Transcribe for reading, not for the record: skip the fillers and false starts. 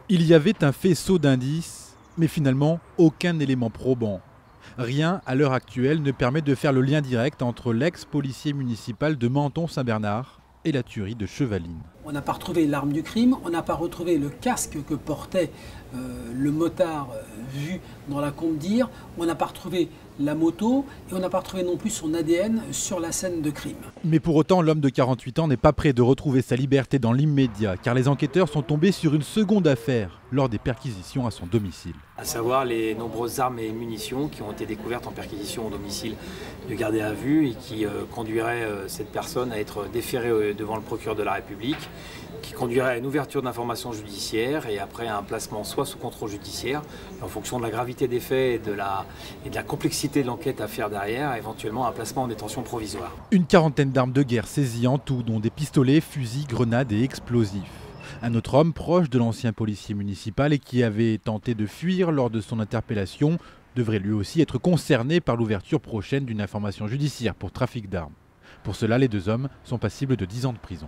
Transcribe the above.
Il y avait un faisceau d'indices, mais finalement aucun élément probant. Rien, à l'heure actuelle, ne permet de faire le lien direct entre l'ex-policier municipal de Menton-Saint-Bernard et la tuerie de Chevaline. On n'a pas retrouvé l'arme du crime, on n'a pas retrouvé le casque que portait le motard vu dans la Combe d'Ir, on n'a pas retrouvé la moto et on n'a pas retrouvé non plus son ADN sur la scène de crime. Mais pour autant, l'homme de 48 ans n'est pas prêt de retrouver sa liberté dans l'immédiat, car les enquêteurs sont tombés sur une seconde affaire lors des perquisitions à son domicile. À savoir les nombreuses armes et munitions qui ont été découvertes en perquisition au domicile de gardé à vue et qui conduiraient cette personne à être déférée devant le procureur de la République, qui conduirait à une ouverture d'informations judiciaires et après à un placement soit sous contrôle judiciaire, en fonction de la gravité des faits et de la complexité de l'enquête à faire derrière, éventuellement un placement en détention provisoire. Une quarantaine d'armes de guerre saisies en tout, dont des pistolets, fusils, grenades et explosifs. Un autre homme proche de l'ancien policier municipal et qui avait tenté de fuir lors de son interpellation devrait lui aussi être concerné par l'ouverture prochaine d'une information judiciaire pour trafic d'armes. Pour cela, les deux hommes sont passibles de 10 ans de prison.